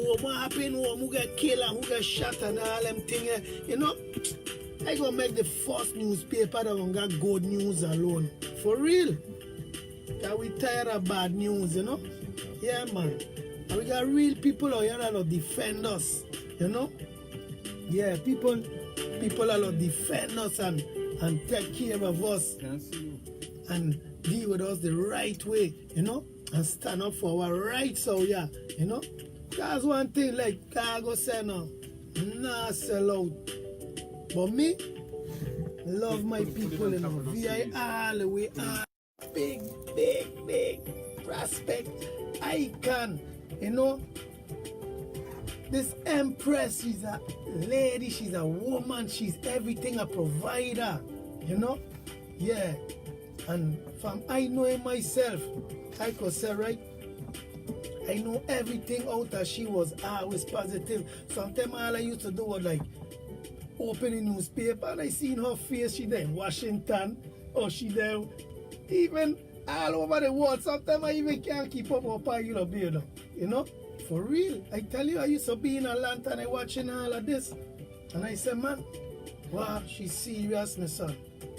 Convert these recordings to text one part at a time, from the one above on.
what happened, who get killed and who get shot and all them things. You know, I gonna make the first newspaper that won't got good news alone. For real. Cause we tired of bad news, you know? Yeah, man. And we got real people out here that will defend us, you know? Yeah, people that will defend us and take care of us and deal with us the right way, you know? And stand up for our rights out here, you know? That's one thing, like Cargo said now, nah sell out. But me, love my people, you know? VI all the way, big prospect icon, you know? This Empress, she's a lady, she's a woman, she's everything, a provider, you know? Yeah. And from I know it myself, I could say, right? I know everything out that she was always positive. Sometimes all I used to do was like open the newspaper and I seen her face, she there in Washington, or she there even all over the world. Sometimes I even can't keep up with her, you know? For real. I tell you, I used to be in Atlanta and I watching all of this. And I said, man, wow, she's serious, my son.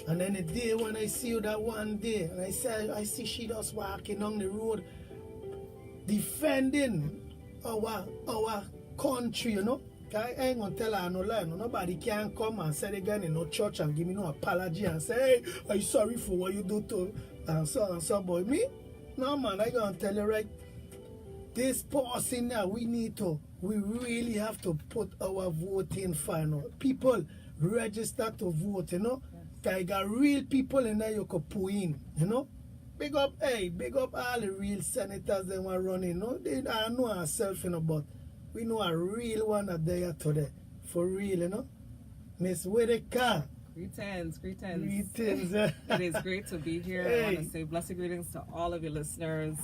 And then the day when I see you that one day, and I say, I see she just walking on the road, defending our country, you know. I ain't gonna tell her no lie. No, nobody can come and say again in no church and give me no apology and say, hey, are you sorry for what you do to and so, boy. Me? No, man, I gonna tell you right. This person now, we really have to put our vote in final. People register to vote, you know. I got real people in there you could put in, you know. Big up all the real senators that were running, you know. They don't know ourselves, you know, but we know a real one are there today. For real, you know. Miss Whitaker. Greetings. It is great to be here. Hey. I want to say blessed greetings to all of your listeners.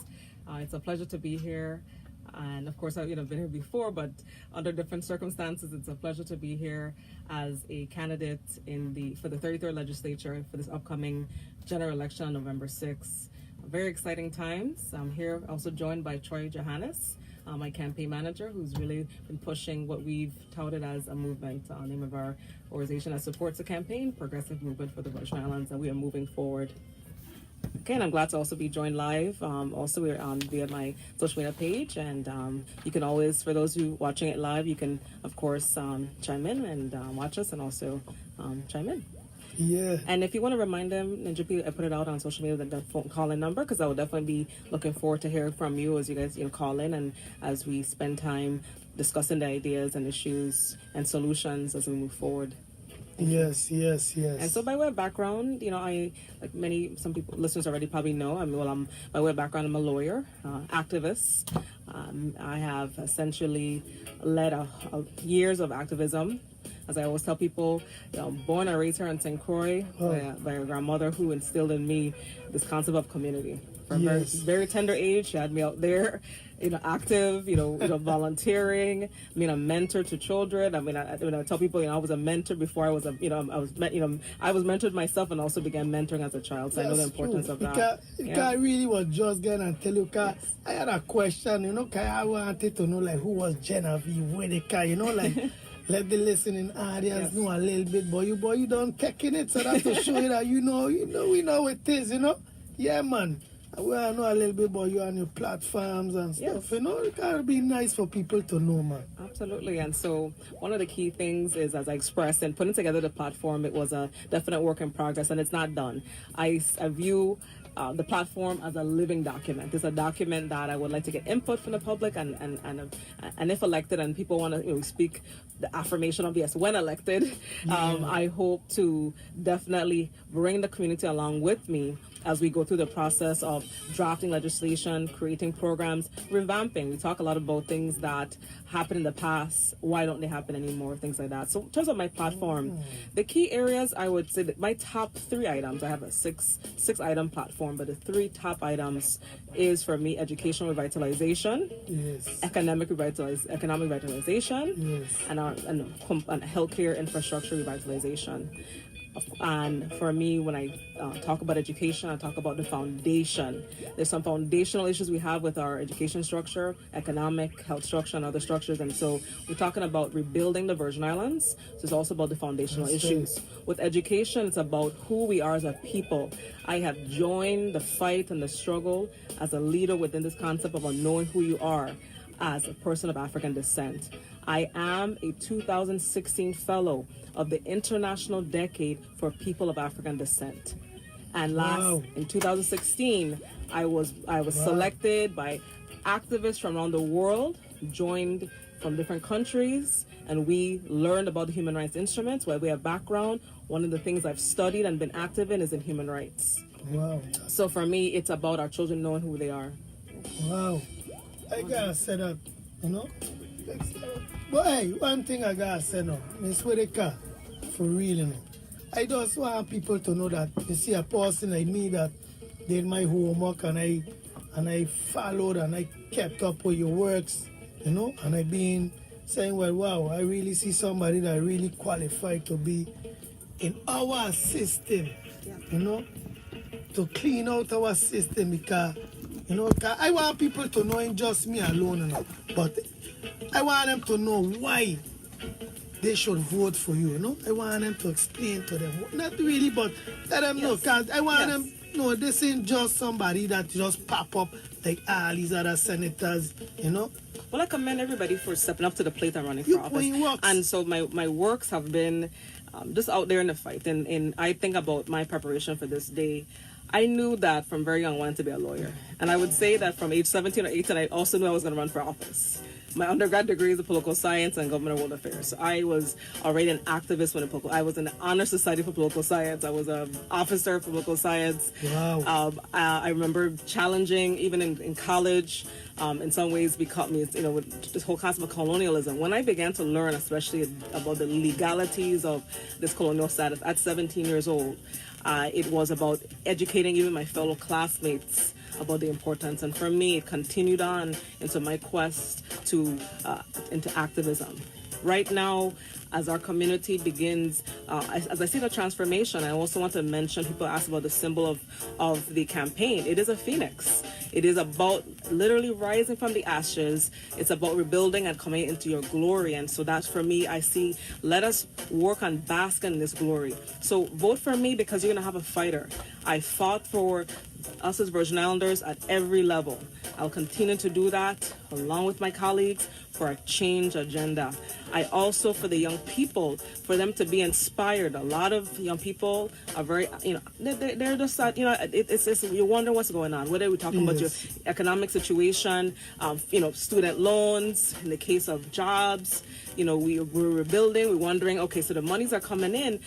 It's a pleasure to be here. And of course, I've been here before, but under different circumstances, it's a pleasure to be here as a candidate for the 33rd legislature for this upcoming general election on November 6th. Very exciting times. I'm here also joined by Troy Johannes, my campaign manager, who's really been pushing what we've touted as a movement, name of our organization that supports the campaign, Progressive Movement for the Virgin Islands, and we are moving forward. Okay, and I'm glad to also be joined live. Also, we're on via my social media page, and you can always, for those who watching it live, you can, of course, chime in and watch us and also chime in. Yeah. And if you want to remind them, Ninjah P, I put it out on social media, the phone call-in number, because I will definitely be looking forward to hearing from you as you guys call in and as we spend time discussing the ideas and issues and solutions as we move forward. Yes. And so by way of background, some people, listeners already probably know, by way of background, I'm a lawyer, activist. I have essentially led years of activism. As I always tell people, born and raised here in St. Croix by a grandmother who instilled in me this concept of community. From a very tender age, she had me out there, active, volunteering, being a mentor to children. I tell people, I was a mentor before I was I was mentored myself and also began mentoring as a child. So I know the importance of that. I really was just going to tell you, I had a question, I wanted to know, like, who was Genevieve Whitaker, let the listening audience know a little bit, boy, you don't taking it, so that's to show you that we know it is, Yeah, man. We know a little bit about you and your platforms and stuff. It gotta be nice for people to know, man. Absolutely. And so one of the key things is, as I expressed, and putting together the platform, it was a definite work in progress, and it's not done. I view the platform as a living document. It's a document that I would like to get input from the public, and if elected, and people want to speak the affirmation of yes when elected, I hope to definitely bring the community along with me as we go through the process of drafting legislation, creating programs, revamping. We talk a lot about things that happened in the past. Why don't they happen anymore? Things like that. So in terms of my platform, the key areas, I would say that my top 3 items, I have a six item platform, but the 3 top items is for me educational revitalization, economic revitalization, and healthcare infrastructure revitalization. And for me, when I talk about education, I talk about the foundation. There's some foundational issues we have with our education structure, economic, health structure, and other structures. And so we're talking about rebuilding the Virgin Islands. So it's also about the foundational issues. With education, it's about who we are as a people. I have joined the fight and the struggle as a leader within this concept of knowing who you are as a person of African descent. I am a 2016 fellow of the International Decade for People of African Descent. And in 2016, I was selected by activists from around the world, joined from different countries, and we learned about the human rights instruments. Where we have background, one of the things I've studied and been active in is in human rights. Wow. So for me, it's about our children knowing who they are. Wow. I gotta say that, you know. But hey, one thing I gotta say now, Miss Whitaker, for real, you know. I just want people to know that you see a person like me that did my homework and I followed and I kept up with your works, you know, and I been saying, well, wow, I really see somebody that really qualified to be in our system, you know, to clean out our system because, you know, I want people to know it just me alone, you know, but I want them to know why they should vote for you, you know. I want them to explain to them, not really, but let them know, because I want them to know this ain't just somebody that just pop up like all these other senators, you know. Well, I commend everybody for stepping up to the plate and running for office. And so my works have been just out there in the fight. And I think about my preparation for this day. I knew that from very young I wanted to be a lawyer. And I would say that from age 17 or 18, I also knew I was going to run for office. My undergrad degree is in political science and government and world affairs. So I was already an activist when I was in the Honor Society for Political Science. I was an officer for political science. Wow. I remember challenging, even in college, in some ways, because, you know, with this whole concept of colonialism. When I began to learn, especially about the legalities of this colonial status at 17 years old, it was about educating even my fellow classmates about the importance. And for me, it continued on into my quest into activism. Right now, as our community begins, as I see the transformation, I also want to mention, people ask about the symbol of the campaign. It is a phoenix. It is about literally rising from the ashes. It's about rebuilding and coming into your glory. And so that's, for me, I see, let us work on basking in this glory. So vote for me because you're going to have a fighter. I fought for us as Virgin Islanders at every level. I'll continue to do that along with my colleagues for a change agenda. I also, for the young people, for them to be inspired. A lot of young people are very, you know, they're just, you know, it's you wonder what's going on. Whether we're talking about your economic situation, you know, student loans, in the case of jobs, you know, we're rebuilding, we're wondering, okay, so the monies are coming in,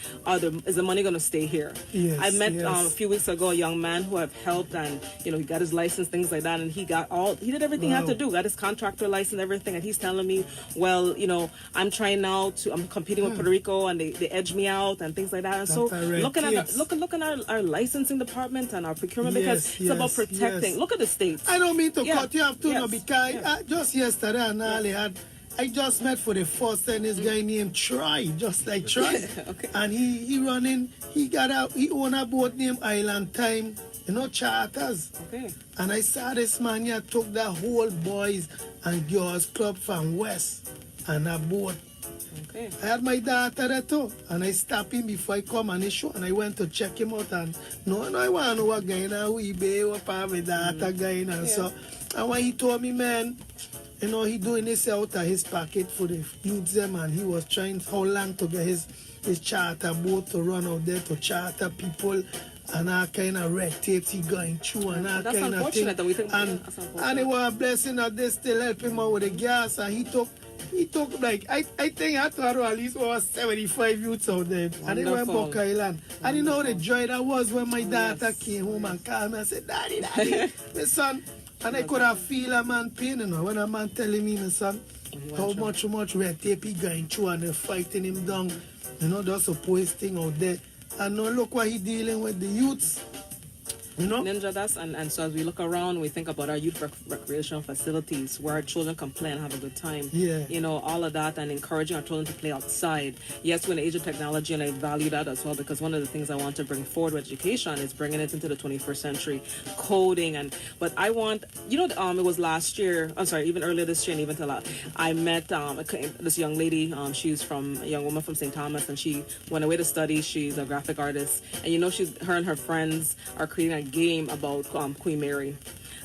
is the money going to stay here? Yes, I met a few weeks ago a young man who have helped, and, you know, he got his license, things like that, and he did everything he had to do, got his contractor license, everything, and he's telling me, well, you know, I'm competing with Puerto Rico, and they edge me out and things like that. And so looking at our licensing department and our procurement, because it's about protecting. Look at the states. I don't mean to cut you off too, no, because just yesterday I just met for the first time this guy named Troy, just like Troy. Okay. And he own a boat named Island Time, you know, charters. Okay. And I saw this man here took the whole boys and girls club from West and a boat. Okay. I had my daughter there too, and I stopped him before I come on the show, and I went to check him out, and I want to know what guy now, who he be, what part of my daughter guy, and so, and when he told me, man, you know, he doing this out of his pocket for the youths them, and he was trying how long to get his charter boat to run out there to charter people, and all kind of red tapes he going through, and all kind of thing. And it was a blessing that they still help him out with the gas, and he took like, I think he had to have at least over 75 youths out there. Wonderful. And they went Buck Island. And you know the joy that was when my daughter came home and called me and said, Daddy, my son. And I could have feel a man pain, you know, when a man telling me, my son, how much red tape he going through, and they're fighting him down. You know, that's a post thing out there. And now look what he dealing with the youths. You know? Ninja, that's and so as we look around, we think about our youth recreational facilities where our children can play and have a good time. Yeah. You know, all of that, and encouraging our children to play outside. Yes, we're in the age of technology, and I value that as well, because one of the things I want to bring forward with education is bringing it into the 21st century, coding. But I want, you know, it was last year, I'm sorry, even earlier this year, and even till I met this young lady. She's from a young woman from St. Thomas, and she went away to study. She's a graphic artist, and you know, her and her friends are creating a game about Queen Mary,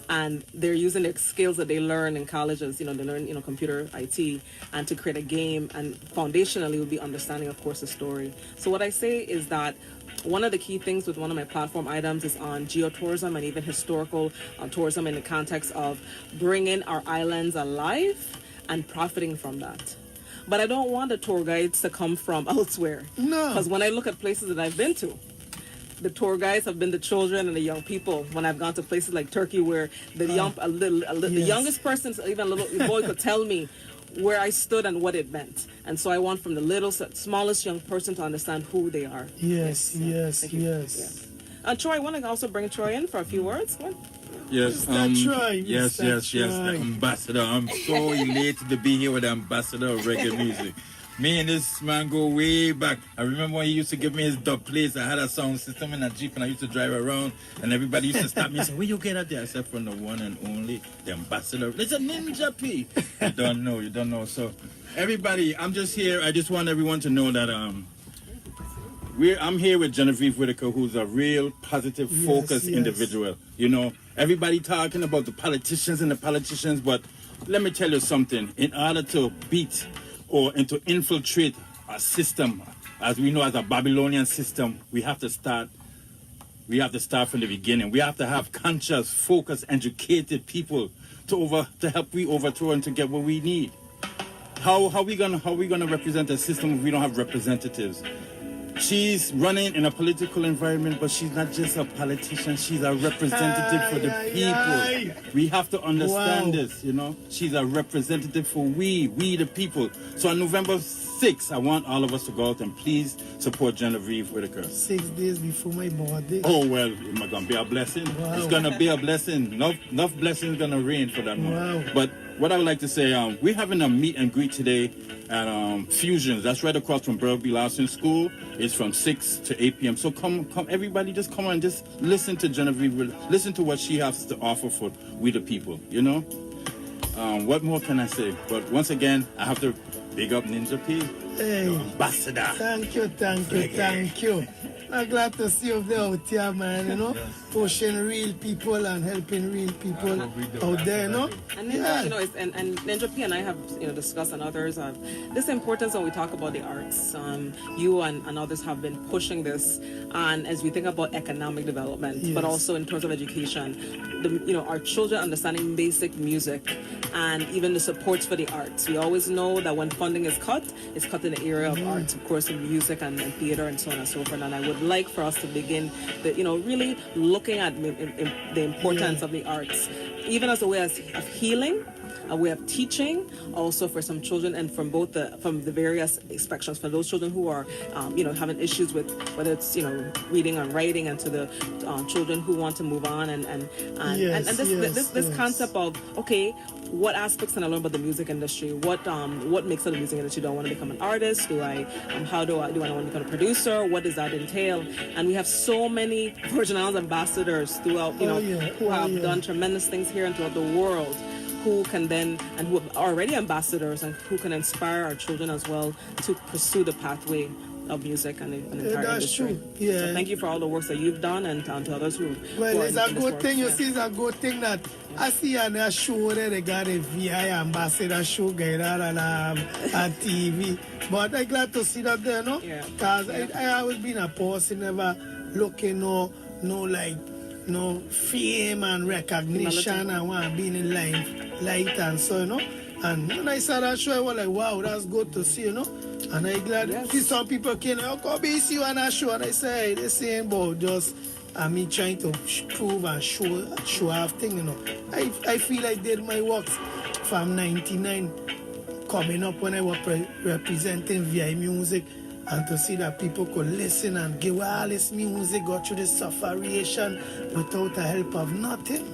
and they're using the skills that they learn in colleges. You know, they learn, you know, computer IT, and to create a game, and foundationally would be understanding, of course, the story. So what I say is that one of the key things with one of my platform items is on geotourism and even historical tourism in the context of bringing our islands alive and profiting from that. But I don't want the tour guides to come from elsewhere. No. Because when I look at places that I've been to, the tour guides have been the children and the young people. When I've gone to places like Turkey, where the the youngest person, even a little boy, could tell me where I stood and what it meant. And so I want from the smallest young person to understand who they are. Yes. And Troy, I want to also bring Troy in for a few words. Come on. Yes, Troy, yes, the ambassador. I'm so elated to be here with the ambassador of reggae music. Me and this man go way back. I remember when he used to give me his dub plates. I had a sound system in a Jeep, and I used to drive around, and everybody used to stop me and say, where you get out there? I said, from the one and only, the ambassador. It's a Ninjah P. You don't know. So everybody, I'm just here. I just want everyone to know that I'm here with Genevieve Whitaker, who's a real positive, focused individual. You know, everybody talking about the politicians, but let me tell you something. In order to beat and to infiltrate a system, as we know as a Babylonian system, we have to start from the beginning. We have to have conscious, focused, educated people to help we overthrow and to get what we need. How we gonna represent a system if we don't have representatives? She's running in a political environment, but she's not just a politician. She's a representative for the people. We have to understand this, you know. She's a representative for we the people. So on November 6th, I want all of us to go out and please support Genevieve Whitaker. 6 days before my birthday. Oh, well, it's going to be a blessing. Wow. It's going to be a blessing. Enough blessings going to rain for that month. Wow. But what I would like to say, we're having a meet and greet today at Fusions. That's right across from Burby Lawson School. It's from 6 to 8 p.m. So come, everybody, just come and just listen to Genevieve. Listen to what she has to offer for we the people, you know? What more can I say? But once again, I have to big up Ninjah P. Hey, ambassador. Thank you. I'm glad to see you there out here, man, you know, pushing real people and helping real people out there, you know. And you know, and Ninjah P and I have, you know, discussed, and others of this importance when we talk about the arts. You and others have been pushing this, and as we think about economic development, but also in terms of education, you know, our children understanding basic music and even the supports for the arts. We always know that when funding is cut, it's cut in the area of arts, of course, in music and theater and so on and so forth. And I would like for us to begin, really looking at the importance of the arts, even as a way of healing, a way of teaching, also for some children, and from the various spectrums, for those children who are, having issues with whether it's reading and writing, and to the children who want to move on, and this concept of, okay, what aspects can I learn about the music industry? What makes it the music industry? Do I want to become an artist? How do I want to become a producer? What does that entail? And we have so many Virgin Islands ambassadors throughout, who have done tremendous things here and throughout the world, who can then, and who are already ambassadors, and who can inspire our children as well to pursue the pathway of music and the entire industry. True. Yeah. So thank you for all the work that you've done, and to others who. Well, it's a good thing. You see, it's a good thing that I see on a show that they got a VI ambassador show going on TV. But I'm glad to see that there, no? Yeah. Because I always been a person, never looking no fame and recognition and want being in light and so, And when I saw that show, I was like, wow, that's good to see, And I'm glad see some people came, come be see you on that show. And I say, hey, they saying about just me trying to prove and show off thing, I feel I did my work from 99 coming up when I was representing VI music. and to see that people could listen and give all this music, go through this sufferation without the help of nothing.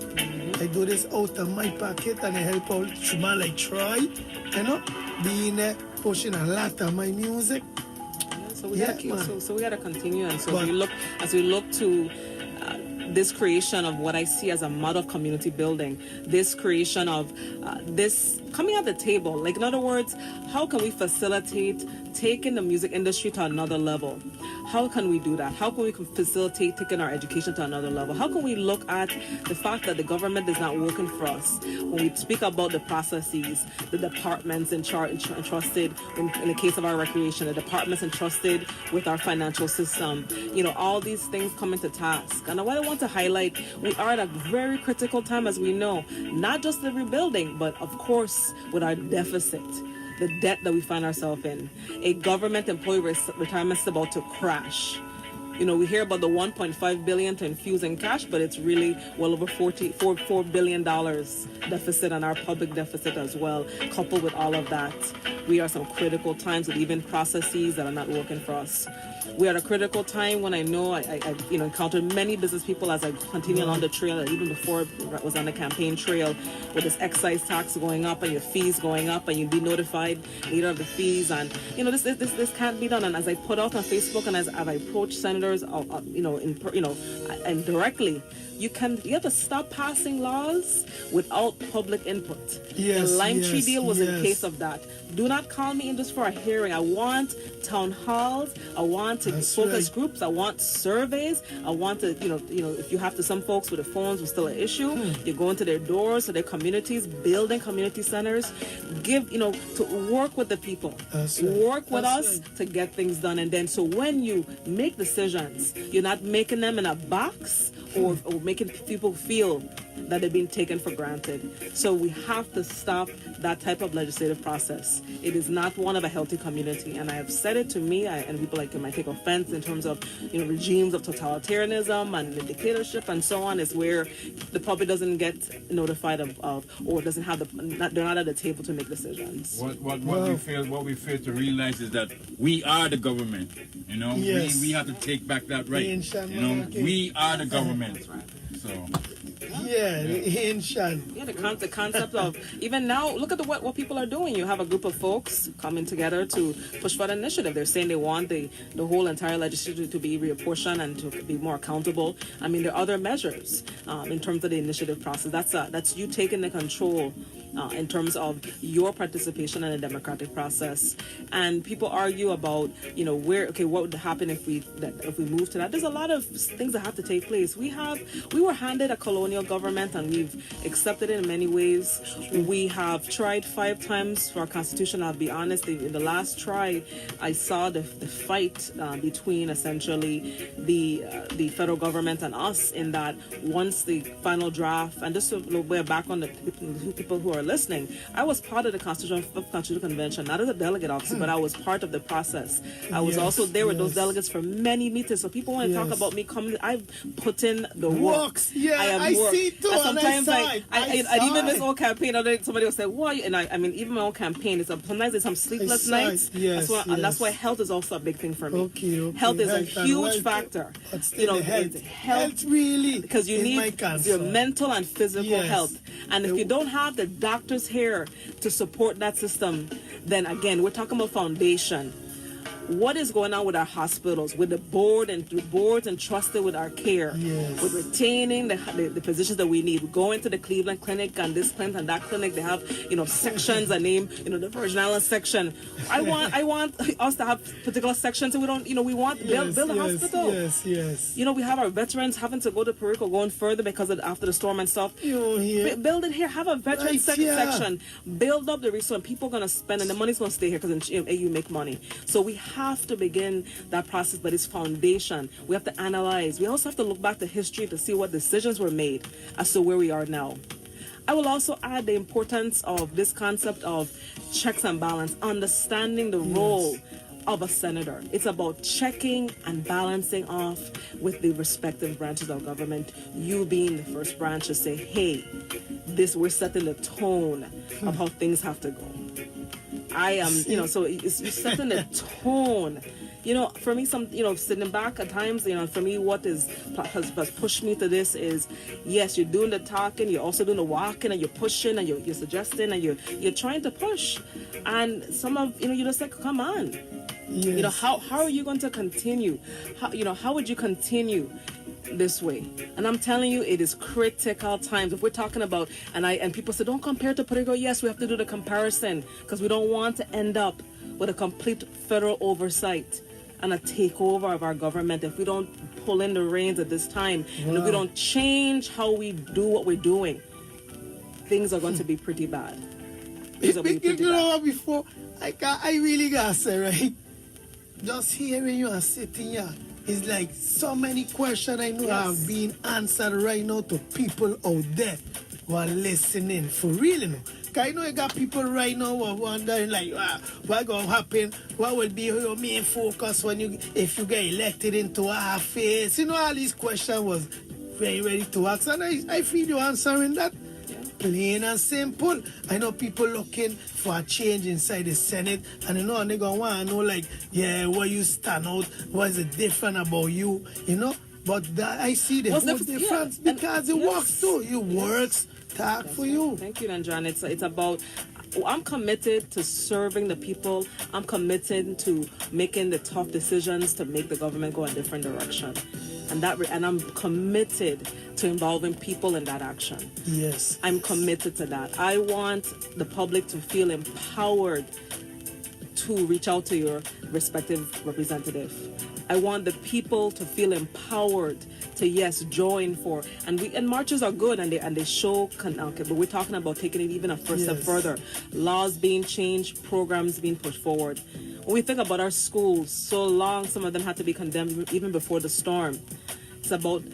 I do this out of my pocket and I help out man like Troy, you know, being there, pushing a lot of my music. So we gotta continue, and so as we look to this creation of what I see as a model of community building, this creation of this coming at the table. Like, in other words, how can we facilitate taking the music industry to another level? How can we do that? How can we facilitate taking our education to another level? How can we look at the fact that the government is not working for us? When we speak about the processes, the departments entrusted, in the case of our recreation, the departments entrusted with our financial system, all these things come into task. And what I want to highlight, we are at a very critical time, as we know, not just the rebuilding, but of course with our deficit, the debt that we find ourselves in. A government employee retirement is about to crash. We hear about the $1.5 billion to infuse in cash, but it's really well over $4 billion deficit on our public deficit as well. Coupled with all of that, we are some critical times with even processes that are not working for us. We are at a critical time when I know I've encountered many business people as I continue along the trail, even before I was on the campaign trail, with this excise tax going up and your fees going up, and you'd be notified later of the fees, and this can't be done. And as I put out on Facebook and as I approach senators, and directly, you have to stop passing laws without public input. Yes, the Lime Tree deal was yes. a case of that. Do not call me in just for a hearing. I want town halls. I want focus groups. I want surveys. I want to, if you have to, some folks with the phones was still an issue. You go into their doors, to their communities, building community centers, to work with the people. Work with us to get things done. And then, so when you make decisions, you're not making them in a box or making people feel that they're being taken for granted. So we have to stop that type of legislative process. It is not one of a healthy community. And I have said it to me, and people might take offense in terms of regimes of totalitarianism and dictatorship and so on, is where the public doesn't get notified of or doesn't have they're not at the table to make decisions. What we fail to realize is that we are the government. Yes. We have to take back that right. We are the government. So. Yeah, the ancient. Yeah, the concept of, even now, look at what people are doing. You have a group of folks coming together to push for an initiative. They're saying they want the whole entire legislature to be reapportioned and to be more accountable. I mean, there are other measures in terms of the initiative process. That's you taking the control in terms of your participation in the democratic process. And people argue about, what would happen if we move to that? There's a lot of things that have to take place. We were handed a colonial government, and we've accepted it in many ways. We have tried 5 times for our constitution. I'll be honest, in the last try, I saw the fight between essentially the federal government and us, in that once the final draft, and just a little bit back on the people who are listening, I was part of the Constitutional Convention, not as a delegate officer, but I was part of the process. I was also there with those delegates for many meetings. So people want to talk about me coming. I've put in the work. Yeah, I see too. And sometimes I even this old campaign, somebody will say, "Why?" And I mean, even my own campaign, sometimes there's some sleepless nights. And that's why health is also a big thing for me. Okay. Health is a huge factor. Health really, because you need your mental and physical health. And if you don't have the doctors here to support that system, then again, we're talking about foundation. What is going on with our hospitals, with the boards entrusted with our care, with retaining the physicians that we need? We go into the Cleveland Clinic and this clinic and that clinic. They have sections. I name the Virgin Islands section. I want us to have particular sections. So we don't we want to build a hospital. Yes. We have our veterans having to go to Puerto Rico, going further because of after the storm and stuff. Build it here. Have a veteran section. Build up the resource. People are gonna spend, and the money's gonna stay here because you make money. So we have to begin that process, but it's foundation. We have to analyze. We also have to look back to history to see what decisions were made as to where we are now. I will also add the importance of this concept of checks and balance, understanding the role of a senator. It's about checking and balancing off with the respective branches of government. You being the first branch to say, hey, we're setting the tone of how things have to go. I am, so you're setting the tone. for me, sitting back at times, for me, what has pushed me to this is, yes, you're doing the talking, you're also doing the walking, and you're pushing, and you're suggesting, and you're trying to push, and some of you're just like, come on, Yes. how are you going to continue? How would you continue this way? And I'm telling you, it is critical times. If we're talking about, and people say, don't compare to Puerto Rico. Yes, we have to do the comparison because we don't want to end up with a complete federal oversight and a takeover of our government if we don't pull in the reins at this time. And if we don't change how we do what we're doing, things are going to be pretty bad. Before, I really gotta say, right? Just hearing you and sitting here, it's like so many questions I know have been answered right now to people out there who are listening. For real, Because I know you got people right now who are wondering, like, what going to happen? What will be your main focus if you get elected into office? All these questions was very ready to ask. And I feel you answering that. Plain and simple. I know people looking for a change inside the Senate, and they're going to want to know, like, where you stand out, what is it different about you, But I see the whole difference because it works too. It works. Talk for you. Thank you, Ninjah. It's about, I'm committed to serving the people. I'm committed to making the tough decisions to make the government go a different direction. And I'm committed to involving people in that action. Yes. I'm committed to that. I want the public to feel empowered to reach out to your respective representative. I want the people to feel empowered to join for, and marches are good and they show, but we're talking about taking it even a first step further. Laws being changed, programs being put forward. When we think about our schools, so long some of them had to be condemned even before the storm. It's about,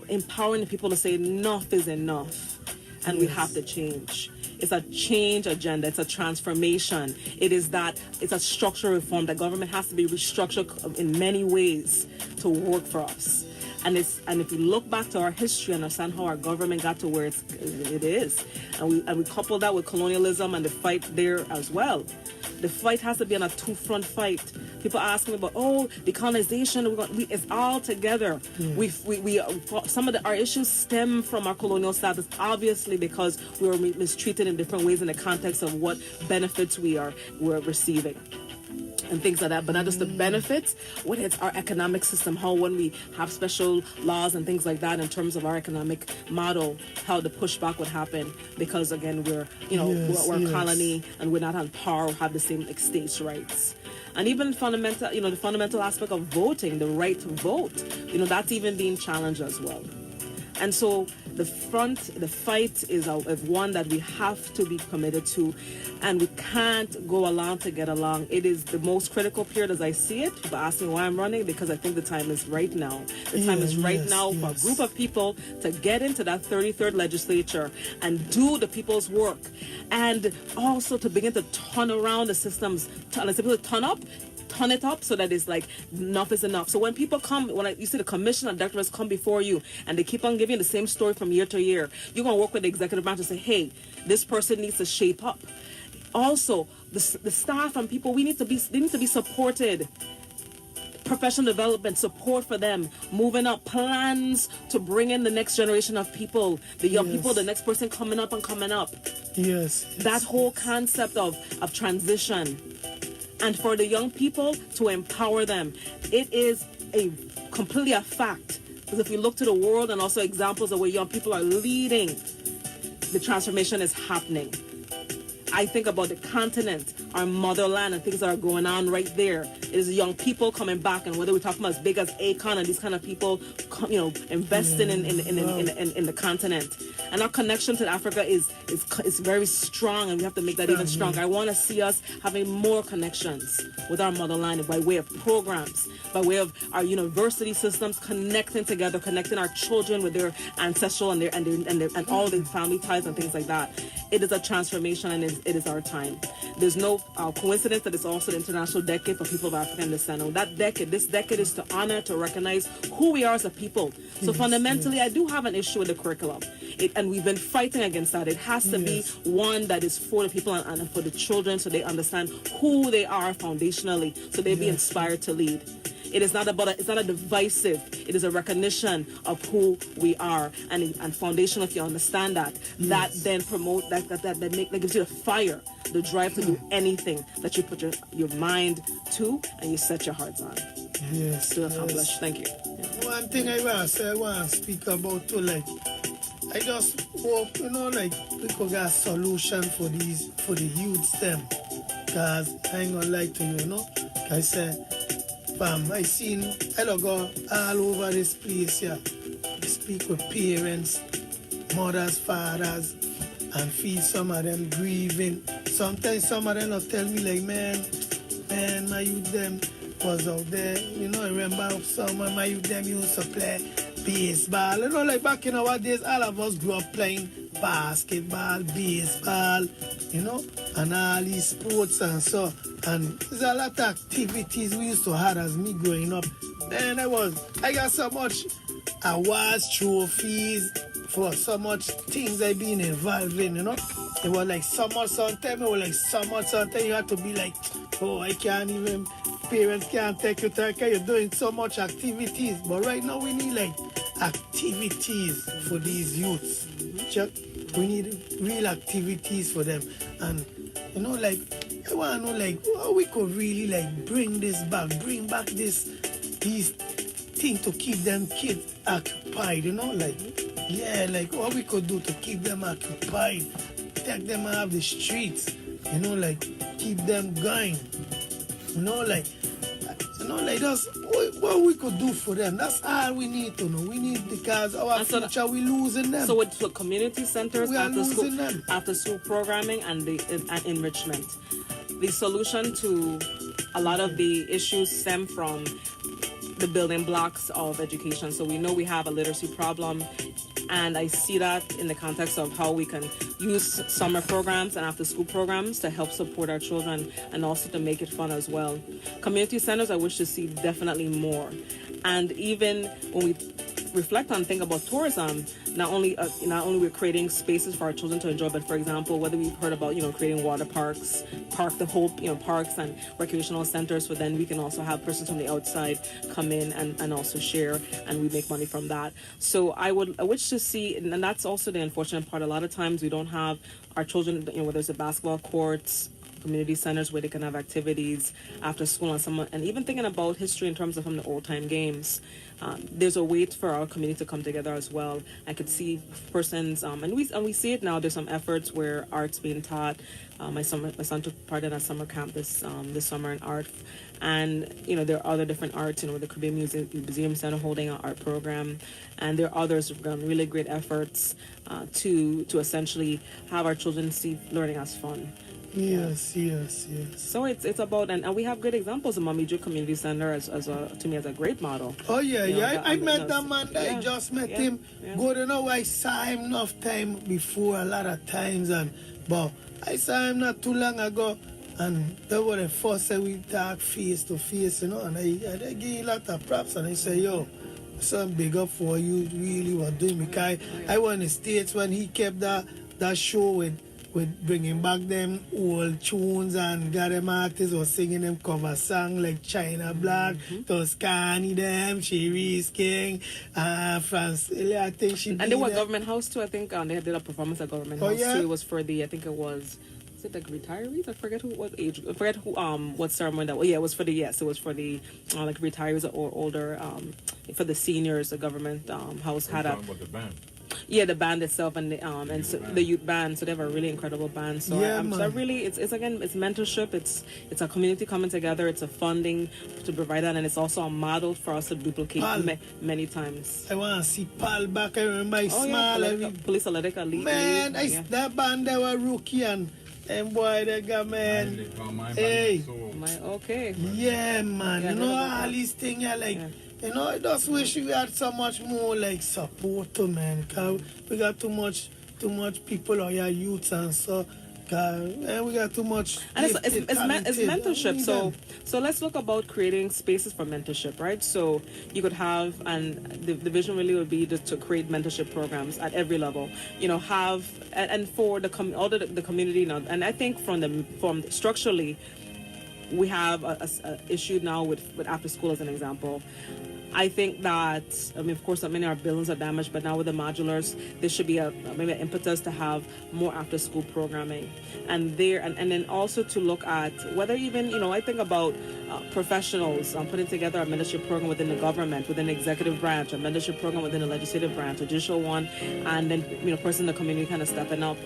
empowering the people to say enough is enough and we have to change. It's a change agenda. It's a transformation. It's a structural reform. The government has to be restructured in many ways to work for us. And if we look back to our history and understand how our government got to where it is, and we couple that with colonialism and the fight there as well, the fight has to be on a two-front fight. People are asking me about, decolonization. It's all together. Some of our issues stem from our colonial status, obviously, because we were mistreated in different ways in the context of what benefits we're receiving. And things like that, but not just the benefits, what it's our economic system, how when we have special laws and things like that in terms of our economic model, how the pushback would happen, because again, we're a colony and we're not on par or have the same states' rights. And even the fundamental aspect of voting, the right to vote, that's even being challenged as well. And so the fight is one that we have to be committed to, and we can't go along to get along. It is the most critical period as I see it. People ask me why I'm running, because I think the time is right now. The time is right now for a group of people to get into that 33rd legislature and do the people's work, and also to begin to turn around the systems, turn it up so that it's like enough is enough. So when people come, you see the commission and directors come before you and they keep on giving the same story from year to year, you're going to work with the executive branch and say, hey, this person needs to shape up. Also, the staff and people, they need to be supported. Professional development, support for them, moving up, plans to bring in the next generation of people, the young people, the next person coming up. Yes. That whole concept of transition. And for the young people to empower them. It is completely a fact. Because if you look to the world and also examples of where young people are leading, the transformation is happening. I think about the continent, our motherland, and things that are going on right there. It is young people coming back, and whether we're talking about as big as Akon and these kind of people, investing in the continent. And our connection to Africa is very strong, and we have to make that even stronger. I want to see us having more connections with our motherland by way of programs, by way of our university systems connecting together, connecting our children with their ancestral and all the family ties and things like that. It is a transformation, and it is our time. There's no coincidence that it's also the International Decade for People of African Descent. This decade is to honor, to recognize who we are as a people. So fundamentally, I do have an issue with the curriculum. and we've been fighting against that. It has to be one that is for the people and for the children, so they understand who they are foundationally, so they be inspired to lead. It is not it's not a divisive, it is a recognition of who we are, and foundational. If you understand that, that then promote that gives you the fire, the drive to do anything that you put your mind to and you set your hearts on. Yes. To accomplish. Thank you. One thing I want to speak about too, like, I just hope, like, we could get a solution for the youths them. Cause I ain't gonna lie to you, I say, I seen I go all over this place here. I speak with parents, mothers, fathers, and feel some of them grieving. Sometimes some of them will tell me like, man, my youth them was out there. I remember some of my youth them used to play baseball. Like back in our days, all of us grew up playing basketball, baseball, and all these sports and so. And there's a lot of activities we used to have as me growing up. Man, I got so much awards, trophies for so much things I've been involved in, It was like summer, sometimes you had to be like, oh, I can't even, parents can't take you to, you're doing so much activities. But right now we need like activities for these youths. We need real activities for them. And, like, I want to know, like, how we could really, like, bring back these things to keep them kids occupied, like, what we could do to keep them occupied, take them out of the streets, like, keep them going, that's what we could do for them. That's all we need to know. We need, because our future, we're losing them. So with community centers, we are losing them. After school programming and enrichment, the solution to a lot of the issues stem from the building blocks of education. So we know we have a literacy problem, and I see that in the context of how we can use summer programs and after school programs to help support our children and also to make it fun as well. Community centers I wish to see definitely more. And even when we reflect on, think about tourism, not only we're creating spaces for our children to enjoy, but for example, whether we've heard about creating water parks, parks and recreational centers, so then we can also have persons from the outside come in and also share, and we make money from that. So I wish to see, and that's also the unfortunate part. A lot of times we don't have our children, whether it's a basketball courts, community centers where they can have activities after school, and even thinking about history in terms of from the old time games. There's a way for our community to come together as well. I could see persons, and we see it now. There's some efforts where art's being taught. My son took part in a summer camp this summer in art, and there are other different arts. The Caribbean Museum Center holding an art program, and there are others who've done really great efforts to essentially have our children see learning as fun. Yes. So it's about, and we have great examples. The Mommy Drew Community Center to me as a great model. Oh yeah. I met that man. I just met him. Good enough. I saw him enough time before, a lot of times, but I saw him not too long ago, and that was the first time we talk face to face, and I give you a lot of props, and I say, yo, some big up for you really were doing, because I was in the States when he kept that show with bringing back them old tunes, and got them artists was singing them cover song like China Black, Toscani them, Cherise King, France, I think she. And they were Government House too. I think they did a performance at Government House too. It was for the, I think it was it like retirees? I forget what ceremony that was. Yeah, it was for the like retirees or older, for the seniors. The Government House had a. About the band. Yeah, the band itself and the youth band. So they have a really incredible band. So it's mentorship. It's a community coming together. It's a funding to provide that, and it's also a model for us to duplicate many times. I want to see Paul back. I remember Police Athletic Elite. Man, that band they were rookie, and boy they got man. Hey, okay. Yeah, man. All these things are like. I just wish we had so much more like support, man. Cause we got too much people or your youths, and so We got too much. And it's mentorship. Need So them. let's look about creating spaces for mentorship, right? So you could have, and the vision really would be to create mentorship programs at every level. Have and for the community now. And I think from structurally, we have a issue now with after school as an example. I think that, of course, many of our buildings are damaged, but now with the modulars, there should be maybe an impetus to have more after-school programming. And then also to look at whether even, I think about professionals putting together a mentorship program within the government, within the executive branch, a mentorship program within the legislative branch, a judicial one, and then, person in the community kind of stepping up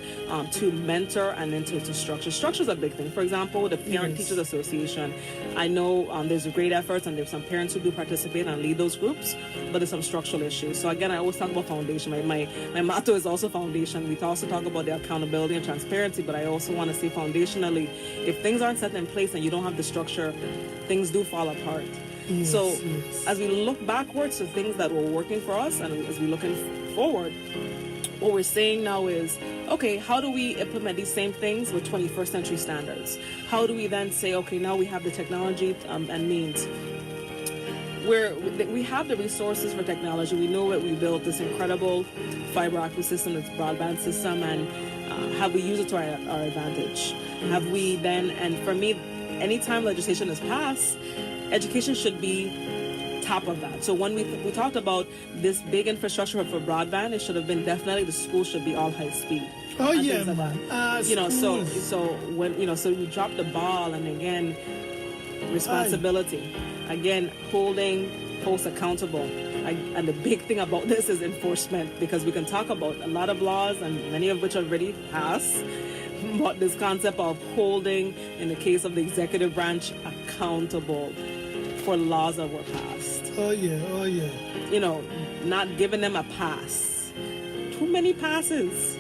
to mentor and then to structure. Structure is a big thing. For example, the Parent Teachers Association, I know there's great efforts and there's some parents who do participate and lead those groups, but there's some structural issues. So again, I always talk about foundation. My motto is also foundation. We also talk about the accountability and transparency, but I also want to say foundationally, if things aren't set in place and you don't have the structure, things do fall apart. So as we look backwards to things that were working for us and as we're looking forward, what we're saying now is, okay, how do we implement these same things with 21st century standards? How do we then say, okay, now we have the technology and means. We have the resources for technology. We know that we built this incredible fiber optic system, this broadband system, and have we used it to our advantage? Have we then, and for me, anytime legislation is passed, education should be top of that. So when we talked about this big infrastructure for broadband, it should have been definitely the school should be all high speed. Oh yeah, man. So when so we dropped the ball, and again, responsibility. Again, holding folks accountable. And the big thing about this is enforcement, because we can talk about a lot of laws, and many of which are already passed, but this concept of holding, in the case of the executive branch, accountable for laws that were passed. Oh yeah. Not giving them a pass. Too many passes.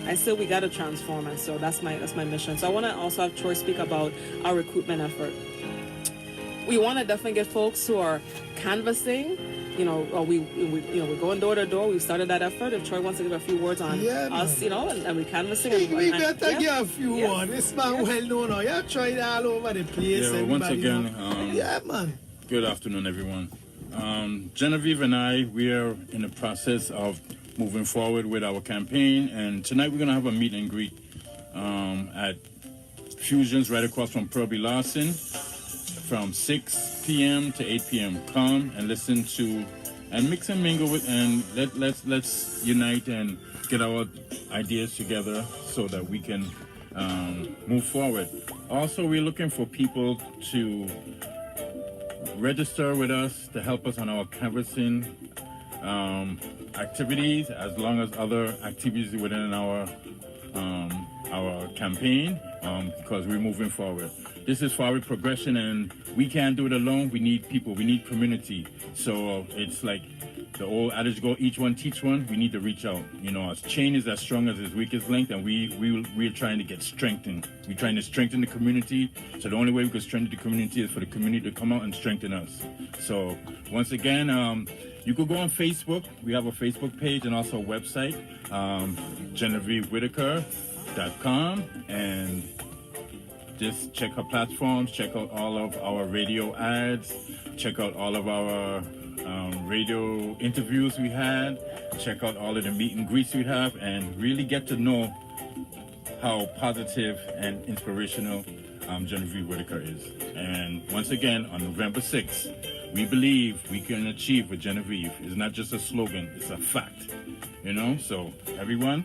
I said we got to transform, and so that's my mission. So I want to also have Troy speak about our recruitment effort. We want to definitely get folks who are canvassing. We're going door to door. We've started that effort. If Troy wants to give a few words on us, and we're canvassing. We better give a few words. This man well known now. You tried all over the place. Yeah, once again, man. Good afternoon, everyone. Genevieve and I, we are in the process of moving forward with our campaign, and tonight we're going to have a meet and greet at Fusions right across from Pearl Larson, from 6 p.m. to 8 p.m. Come and listen to and mix and mingle with, and let's unite and get our ideas together so that we can move forward. Also, we're looking for people to register with us to help us on our canvassing activities, as long as other activities within our campaign, because we're moving forward. This is for our progression, and we can't do it alone. We need people. We need community. So it's like the old adage go, each one teach one. We need to reach out. Our chain is as strong as its weakest link, and we're trying to get strengthened. We're trying to strengthen the community. So the only way we can strengthen the community is for the community to come out and strengthen us. So once again, you could go on Facebook. We have a Facebook page and also a website, GenevieveWhitaker.com, and just check our platforms, check out all of our radio ads, check out all of our radio interviews we had, check out all of the meet and greets we have, and really get to know how positive and inspirational Genevieve Whitaker is. And once again, on November 6th, we believe we can achieve with Genevieve. It's not just a slogan, it's a fact. So everyone,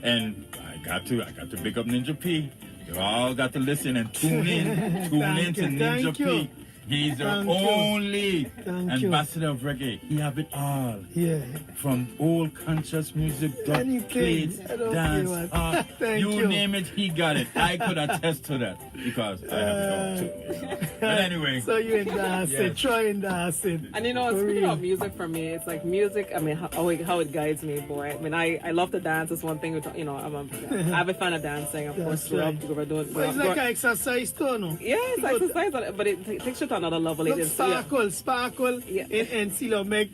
and I got to big up Ninjah P. You all got to listen and tune in to Ninjah P. He's the only ambassador of reggae. He have it all. Yeah. From old conscious music, dub plates, dance, you name it, he got it. I could attest to that because I have it all too. But anyway. So you endorse it, Troy endorse it. And speaking of music for me, it's like music, how it guides me, boy. I love to dance. It's one thing, I'm a avid fan of dancing. Of course, we're doing. It's like an exercise too, no? Yeah, it's exercise, but it takes you to another level. Look, sparkle, and still make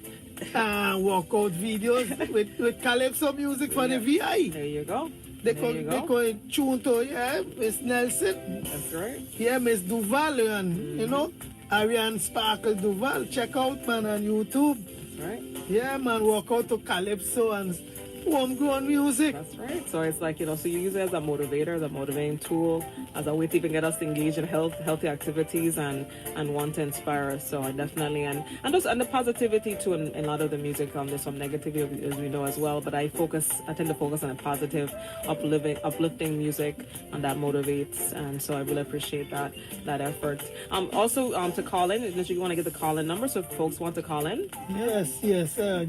workout videos with calypso music for the VI. There you go. They There you could go. tune to, yeah, Miss Nelson. That's right. Yeah, Miss Duval, and you know, Ariane Sparkle Duval. Check out, man, on YouTube. That's right. Yeah, man, walk out to Calypso and homegrown music. That's right. So it's like, so you use it as a motivator, as a motivating tool, as a way to even get us engaged in healthy activities and want to inspire us. So I definitely, and the positivity too in a lot of the music. There's some negativity, as we know, as well, but I tend to focus on a positive, uplifting music, and that motivates. And so I really appreciate that effort. Also, to call in, unless you want to get the call-in number, so if folks want to call in. Yes, give them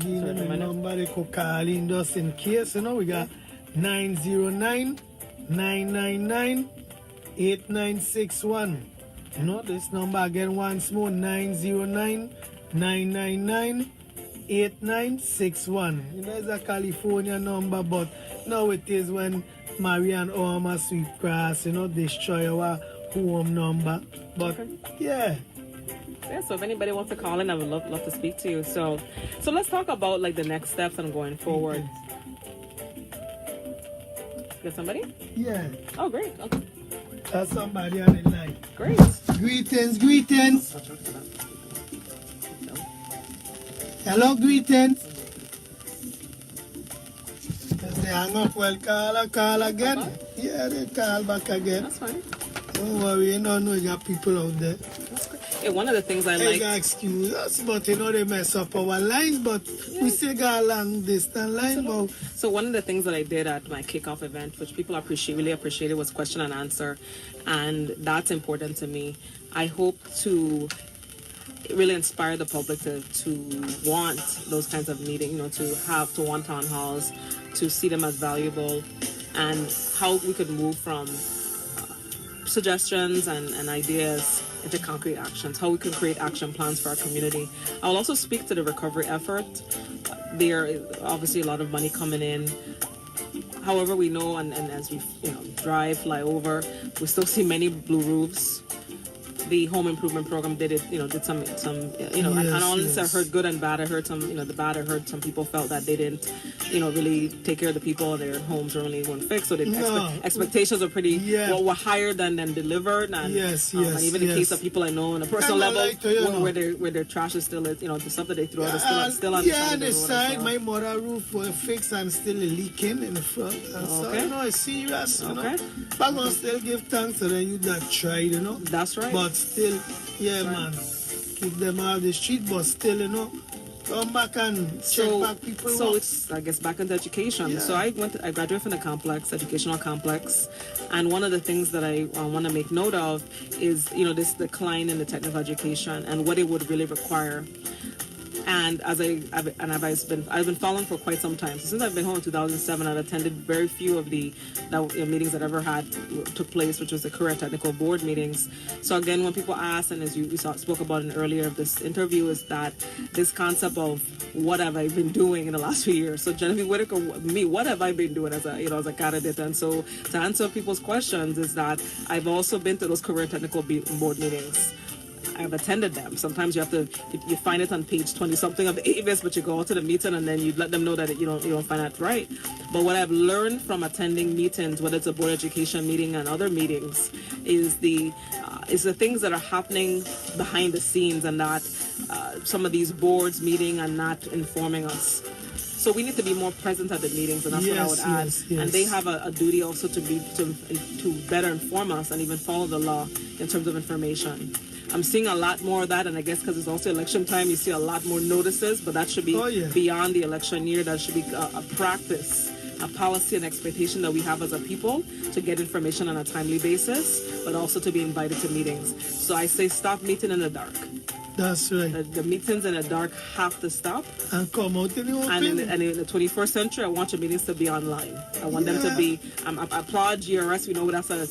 the number. They could call in just in case, we got 909-999-8961. This number again once more, 909-999-8961. It's a California number, but now it is when Marian Orma Sweetgrass, destroy our home number. But yeah, so if anybody wants to call in, I would love to speak to you. So let's talk about like the next steps and going forward. Got somebody? Yeah. Oh, great. Okay. That's somebody on the line. Great. Greetings. Hello, greetings. They hang up, well, call again. Yeah, they call back again. That's fine. Don't worry, you know you got people out there. Yeah, one of the things I They like. got excuse us, but they mess up our lines, but we still got a long distance line. But So one of the things that I did at my kickoff event, which people really appreciated, was question and answer, and that's important to me. I hope to really inspire the public to want those kinds of meetings, to want town halls, to see them as valuable, and how we could move from suggestions and ideas into concrete actions, how we can create action plans for our community. I'll also speak to the recovery effort. There is obviously a lot of money coming in. However, we know, and as we drive, fly over, we still see many blue roofs. The home improvement program did some and honestly, I heard good and bad. I heard some, the bad. I heard some people felt that they didn't, really take care of the people. Their homes weren't fixed, so the expectations were pretty were higher than delivered. And and even the case of people I know on a personal level, where their trash is still, the stuff that they throw out is still on the side. On the side, my mother roof was fixed and still leaking in the front. And so it's serious. But I'm gonna still give thanks to the you that tried. That's right. But still, man, keep them out of the street, but still, come back and check back people. So it's, I guess, back into education. Yeah. So I graduated from the educational complex, and one of the things that I want to make note of is, this decline in the technical education and what it would really require. And I've been following for quite some time. So since I've been home in 2007, I've attended very few of the meetings that ever took place, which was the career technical board meetings. So again, when people ask, and as we spoke about in earlier of this interview, is that this concept of what have I been doing in the last few years? So Genevieve Whitaker, what have I been doing as a candidate? And so to answer people's questions is that I've also been to those career technical board meetings. I've attended them. Sometimes you find it on page 20 something of the AVIS, but you go out to the meeting and then you let them know that you don't find that right. But what I've learned from attending meetings, whether it's a board education meeting and other meetings, is the things that are happening behind the scenes, and that some of these boards meeting and not informing us. So we need to be more present at the meetings, and that's what I would add. Yes. And they have a duty also to better inform us and even follow the law in terms of information. I'm seeing a lot more of that, and I guess because it's also election time, you see a lot more notices, but that should be beyond the election year. That should be a practice, a policy and expectation that we have as a people to get information on a timely basis, but also to be invited to meetings. So I say stop meeting in the dark. That's right. The meetings in the dark have to stop. And come out in the open. And in the 21st century, I want your meetings to be online. I want them to be... I applaud GRS. We know that's a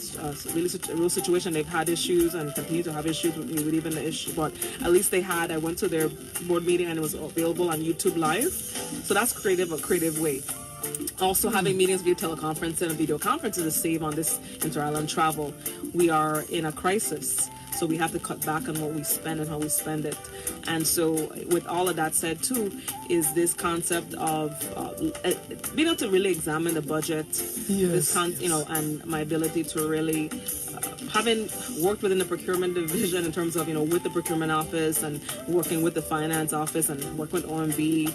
real situation. They've had issues and continue to have issues with even the issue. But at least they had... I went to their board meeting and it was available on YouTube Live. So that's a creative way. Also, having meetings via teleconference and video conferences is save on this inter-island travel. We are in a crisis. So we have to cut back on what we spend and how we spend it. And so with all of that said too, is this concept of being able to really examine the budget, and my ability to really, having worked within the procurement division in terms of, with the procurement office and working with the finance office and working with OMB,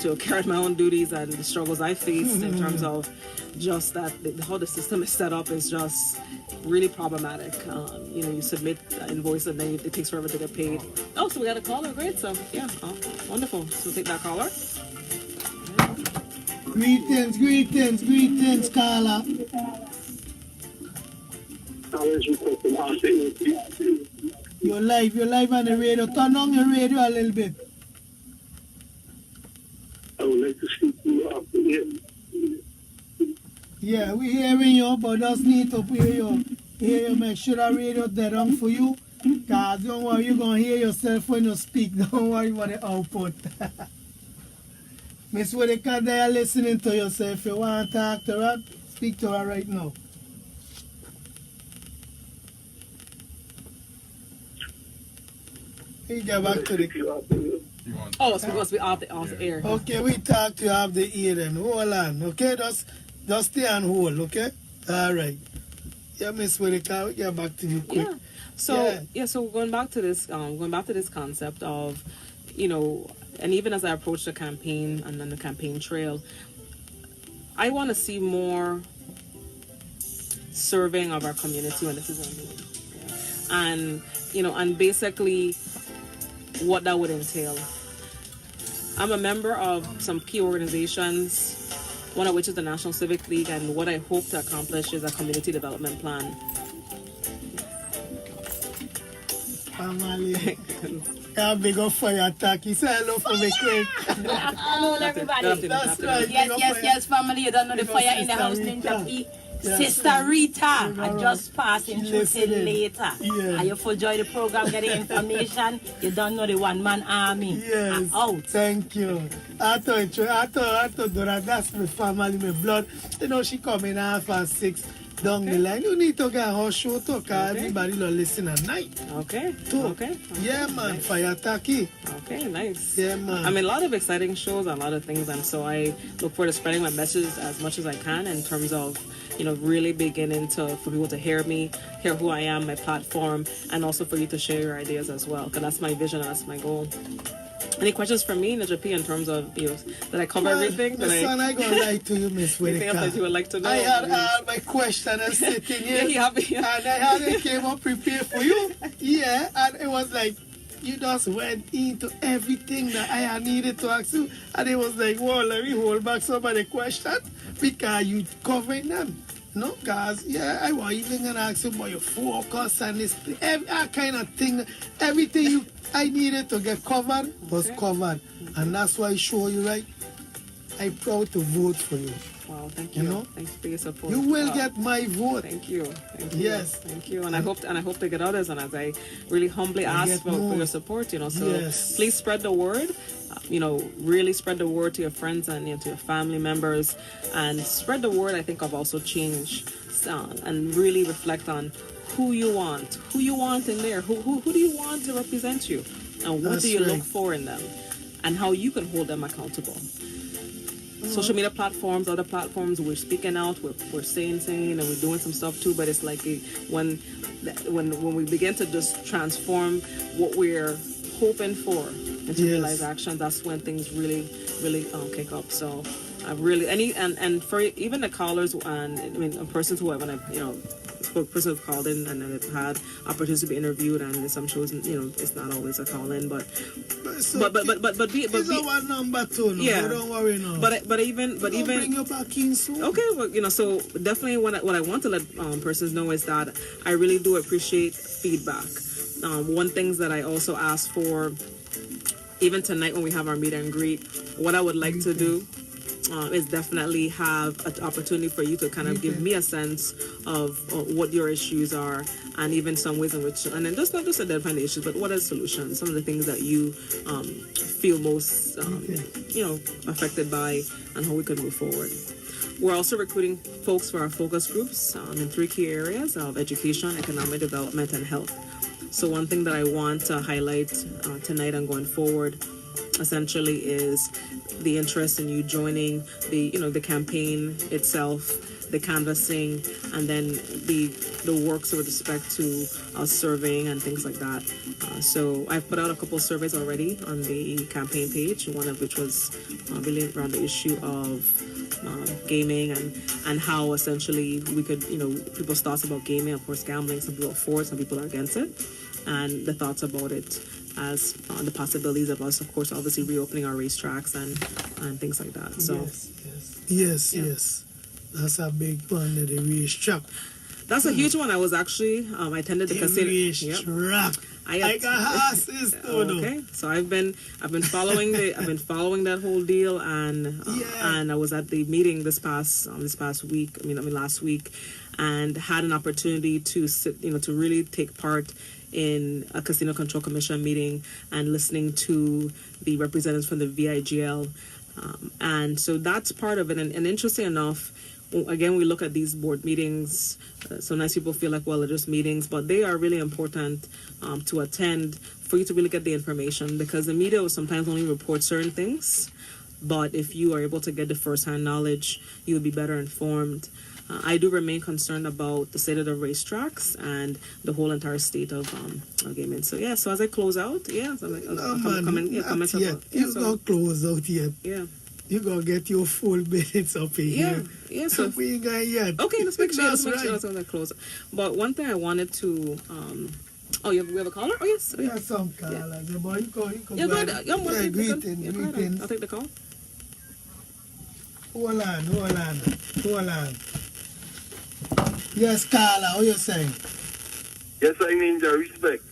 to carry out my own duties and the struggles I faced in terms of just that how the system is set up is just really problematic. You submit an invoice and then it takes forever to get paid. Oh, so we got a caller, great. So yeah, wonderful. So take that caller. Greetings, caller. You're live on the radio. Turn on your radio a little bit. I would like to speak to you after here. Yeah, we hearing you, but just need to hear you. Make sure that radio dead on for you. Cause don't worry, you're gonna hear yourself when you speak. Don't worry about the output. Miss Whitaker, they are listening to yourself. If you want to talk to her, speak to her right now. We get back to the... Oh, it's because we off the air. Okay, we talk to you off the ear then. Hold on, okay? Just stay on hold, okay? All right. Yeah, Miss Whitaker, we get back to you quick. Yeah. So going back to this concept of, and even as I approach the campaign and then the campaign trail, I want to see more serving of our community when this is on doing. And basically what that would entail. I'm a member of some key organizations, one of which is the National Civic League, and what I hope to accomplish is a community development plan. Family. Big up for your attack. You say hello for me quick. Hello, everybody. That's right. Yes, family. You don't know the fire in the house, Ninjah P. Sister Rita, I just passing through till later. Yeah. Are you full joy the program, get the information? You don't know the one-man army. Yes. Out. Thank you. I thought Dora, that's my family, my blood. She come in 6:30 down the line. You need to get her show to because everybody will listen at night. Okay. Too. Okay. Yeah, man. Fire attacky. Okay, nice. Yeah, man. I mean, a lot of exciting shows and a lot of things, and so I look forward to spreading my message as much as I can in terms of, really beginning for people to hear me, hear who I am, my platform, and also for you to share your ideas as well, because that's my vision and that's my goal. Any questions from me, Ninjah P, in terms of, that I cover everything? Son, I gonna lie to you, Miss Whitaker. Anything else that you would like to know? I had all my questions sitting here, and I hadn't came up prepared for you. Yeah, and it was like, you just went into everything that I had needed to ask you, and it was like, well, let me hold back some of the questions because you covering them. No, guys, I was even gonna ask you about your focus and this, that kind of thing. Everything I needed to get covered was covered, and that's why I show you right. I'm proud to vote for you. Wow, thank you. Thanks for your support. You will get my vote. Thank you. Yes. Thank you. And I hope to get others. And as I really humbly ask for your support, so please spread the word. Really spread the word to your friends and to your family members, and spread the word. I think of also change, and really reflect on who you want in there. Who do you want to represent you, and what do you look for in them, and how you can hold them accountable. Social media platforms, other platforms, we're speaking out, we're saying, and we're doing some stuff too. But it's like when we begin to just transform what we're hoping for into realized action, that's when things really kick up. So I really and for even the callers and persons who persons who've called in and have had opportunities to be interviewed, and in some shows it's not always a call in, but it's our number too. No? Yeah, don't worry no. But even bring you back in soon. Okay, well so definitely what I want to let persons know is that I really do appreciate feedback. One things that I also ask for, even tonight when we have our meet and greet, what I would like to do is definitely have an opportunity for you to kind of give me a sense of what your issues are, and even some ways in which, and then just not just identifying the issues, but what are the solutions, some of the things that you feel most affected by, and how we could move forward. We're also recruiting folks for our focus groups in 3 key areas of education, economic development, and health. So one thing that I want to highlight tonight and going forward, essentially, is the interest in you joining the campaign itself, the canvassing, and then the works with respect to surveying and things like that. So I've put out a couple of surveys already on the campaign page, one of which was really around the issue of gaming and how essentially we could, people's thoughts about gaming. Of course, gambling, some people are for it, some people are against it, and the thoughts about it as the possibilities of us, of course, obviously reopening our racetracks and things like that. So Yes. That's a big one, the racetrack. that's a huge one. I was actually I attended the casino. Racetrack. I got horses too. Okay, so I've been following that whole deal, and I was at the meeting this past week. Last week, and had an opportunity to sit, to really take part in a Casino Control Commission meeting and listening to the representatives from the VIGL, and so that's part of it. And interesting enough, again, we look at these board meetings. Sometimes people feel like, well, they're just meetings, but they are really important to attend for you to really get the information, because the media will sometimes only report certain things. But if you are able to get the first-hand knowledge, you will be better informed. I do remain concerned about the state of the racetracks and the whole entire state of gaming. So so as I close out, so not yet. You don't close out yet. Yeah. You gonna get your full minutes up in here. Yeah. So we ain't got yet. okay, let's make sure. That's Let's close. But one thing I wanted to. We have a caller. Oh yes. We have some callers. But you go. Yeah, go ahead. Greeting. I'll take the call. Hold on. Yes, Carla, how you saying? Yes, I Ninja, respect.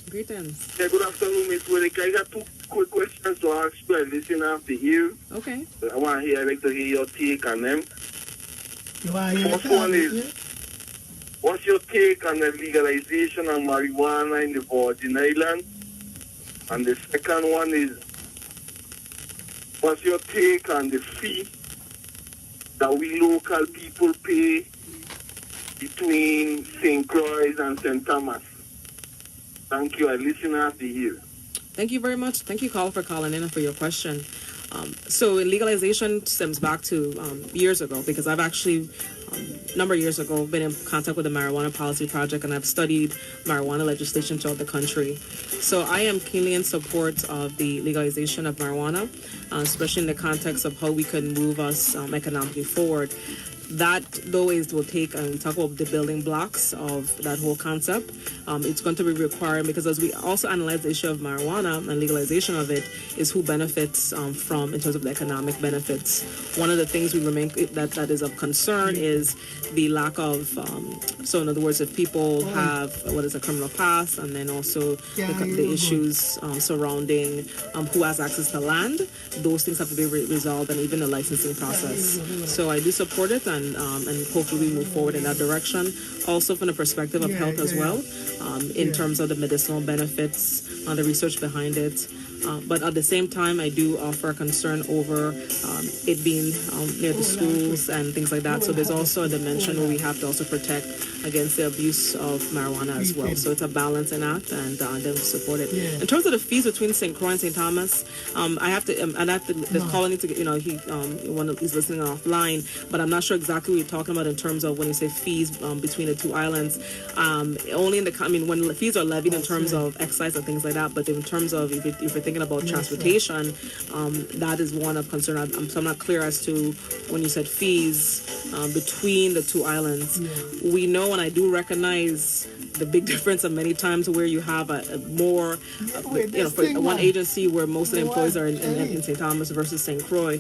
Greetings. Yeah, good afternoon, Miss Whitaker. I got two quick questions to ask you. I listen after you. Okay. I'd like to hear your take on them. You want to hear First one is, what's your take on the legalization of marijuana in the Virgin Islands? And the second one is, what's your take on the fee that we local people pay between St. Croix and St. Thomas? Thank you. I listen after you. Thank you very much. Thank you, caller, for calling in and for your question. So legalization stems back to years ago, because I've actually, a number of years ago, been in contact with the Marijuana Policy Project, and I've studied marijuana legislation throughout the country. So I am keenly in support of the legalization of marijuana, especially in the context of how we can move us economically forward. That, though, will take, and we talk about the building blocks of that whole concept. It's going to be required, because as we also analyze the issue of marijuana and legalization of it, is who benefits from in terms of the economic benefits. One of the things we remain that is of concern is the lack of, so in other words, if people have what is a criminal past, and then also the issues surrounding who has access to land, those things have to be resolved, and even the licensing process. So I do support it, and hopefully we move forward in that direction. Also from the perspective of health as well, in terms of the medicinal benefits, the research behind it. But at the same time, I do offer a concern over it being near the schools and things like that. So there's also a dimension where we have to also protect against the abuse of marijuana as well. So it's a balancing act, and then support it. In terms of the fees between St. Croix and St. Thomas, the caller needs to get, he's listening offline, but I'm not sure exactly what you're talking about in terms of when you say fees between the two islands. Only in when the fees are levied in terms of excise and things like that, but in terms of if you're thinking about transportation, that is one of concern. So I'm not clear as to when you said fees between the two islands. We know, and I do recognize the big difference of many times where you have a more, for one agency where most of the employees are in St. Thomas versus St. Croix.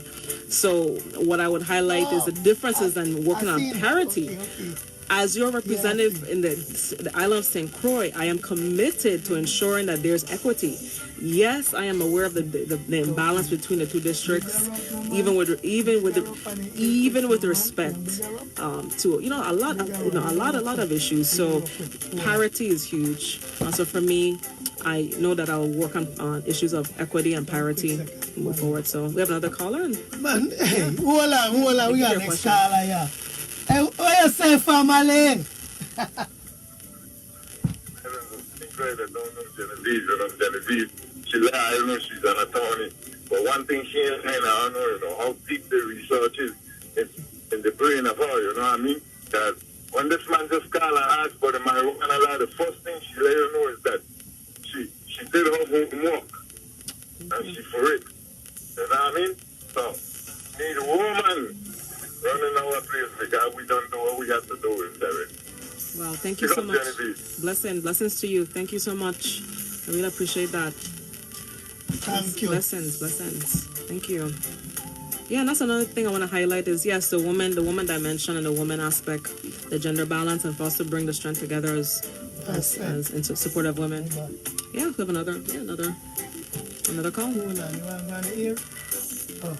So what I would highlight is the differences in working on parity. As your representative in the island of St. Croix, I am committed to ensuring that there's equity. Yes, I am aware of the imbalance between the two districts, even with respect to a lot of issues. So parity is huge. So for me, I know that I'll work on issues of equity and parity and move forward. So we have another caller. Hold on. We got next caller here. Hey, what you say, family? outside that don't know Genevieve. You know, Genevieve, I don't know she's an attorney. But one thing she ain't saying, I don't know, how deep the research is in the brain of her, you know what I mean? That when this man just called and asked for the marijuana law, the first thing she let you know is that she did her homework. And she for it. You know what I mean? So, need a woman running our place because we don't know what we have to do with Derek. Wow, thank you so much. Blessings to you. Thank you so much. I really appreciate that. Thank you. Blessings. Thank you. Yeah, and that's another thing I want to highlight is, yes, the woman dimension and the woman aspect, the gender balance, and for us to bring the strength together as in support of women. Yeah, we have another call. Hold on, you want to go to hear? Oh.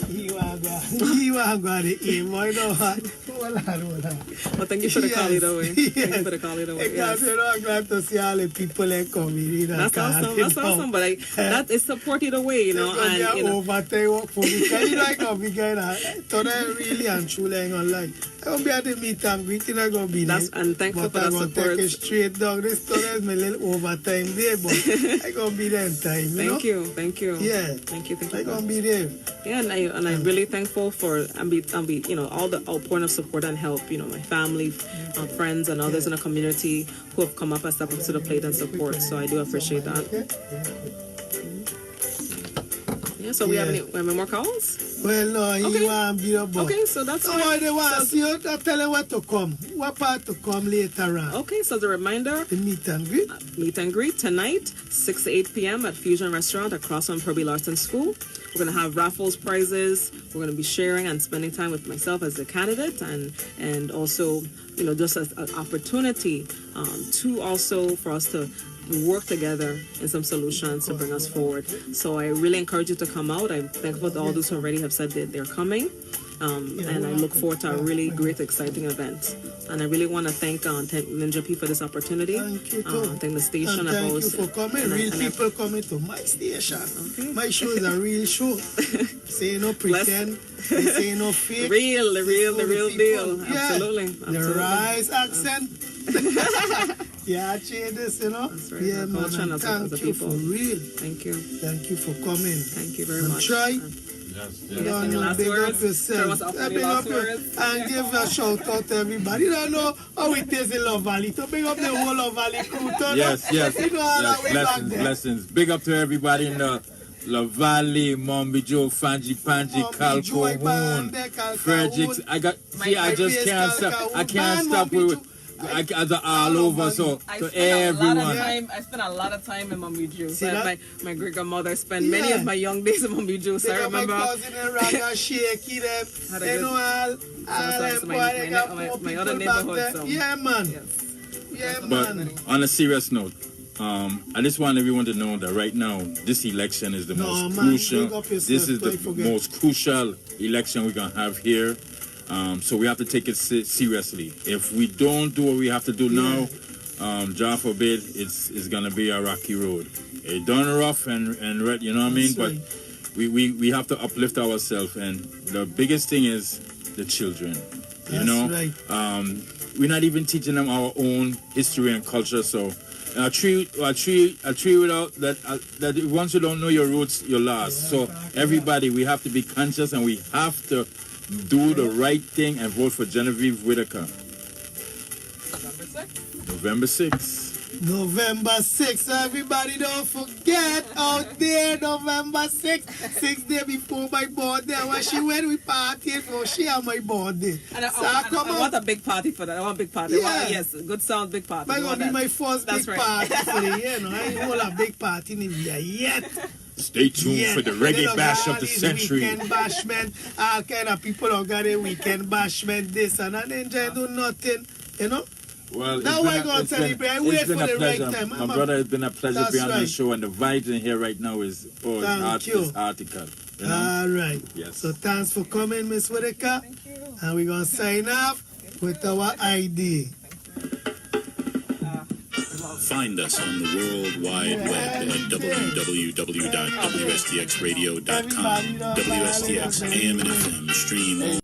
You want to go to hear, boy, no. Hold on. Well, thank you for the call either way. Yes. Thank you for the call either way. Because you know, I'm glad to see all the people that come in. That's awesome. But that is support either way, you know. And you know, overtime work for me. Because you know, I'm going to be going to really and truly, I'm going to lie. I'm going to be at the meet and greet, and I'm going to be there. And thankful for that I'm going to support. take it straight down. This is my little overtime there, but I'm going to be there in time, you know? Thank you. Yeah. Thank you. I'm going to be there. Yeah, and I'm really thankful for you know, all the outpouring of support and help, you know, my family, friends and others in the community who have come up and stepped up to the plate and support. So I do appreciate that. Yeah, so we have any more calls? Well, no, he want to be a boss. Okay, so that's why they want to see you. Tell them what to come. What part to come later on. Okay, so the reminder. The meet and greet. Meet and greet tonight, 6 to 8 p.m. at Fusion Restaurant across from Kirby Larson School. We're going to have raffles, prizes. We're going to be sharing and spending time with myself as a candidate and also, you know, just as an opportunity to also for us to work together in some solutions to bring us forward. So I really encourage you to come out. I'm thankful to all those who already have said that they're coming. And I look forward to a really great, exciting event. And I really want to thank Ninjah P for this opportunity. Thank you, too. Thank the station. And thank you for coming. Real people coming to my station. Okay. My show is a real show. Say no pretend. Say no fake. The real deal. Yeah. Absolutely. The Rise accent. Yeah, change this, you know. That's right. Yeah, man. Thank you for real. Thank you. Thank you for coming. Thank you very much. Try. Yes. Big up yourself. Big up and give a shout out to everybody. You don't know how it is in Love Valley. So big up the whole Love Valley crew. Yes. Blessings. Big up to everybody in the Love Valley, Mombi Joe, Fanji, Calhoun, Fredericks. I just can't stop. I can't stop with. All over, so to everyone. I spent a lot of time in Mombi Jew. So my great grandmother spent many of my young days in Mombi Jew. So I remember. My cousin and Raga shaky them. You know my other neighborhood. So. Yeah, man. Yes. Yeah, but man. On a serious note, I just want everyone to know that right now, this election is the most crucial. This is the most crucial election we're gonna have here. So we have to take it seriously. If we don't do what we have to do now, God forbid, it's gonna be a rocky road. It's done rough and red, you know what I mean? But we have to uplift ourselves, and the biggest thing is the children. You know, we're not even teaching them our own history and culture. So a tree without that once you don't know your roots, you're lost. So everybody, we have to be conscious, and we have to do the right thing and vote for Genevieve Whitaker. November 6th. November 6th. Everybody don't forget out there, November 6th. 6 days before my birthday. When she went, we partied for she and my birthday. And I want a big party for that. I want a big party. Yeah. Yes, good sound, big party. That's going to be my first big party for the year. No, I ain't hold a big party in the year yet. Stay tuned for the reggae bash of the century. Weekend bashment, all kind of people are got a weekend bashment, this and that. Ninjah do nothing, you know. Well, now we're going to celebrate. I wait for the right time. My brother, it's been a pleasure being on the show, and the vibes in here right now is article. You know? All right. Yes. So thanks for coming, Miss Whitaker. Thank you. And we're going to sign off with our ID. Find us on the World Wide Web at www.wstxradio.com. WSTX AM and FM stream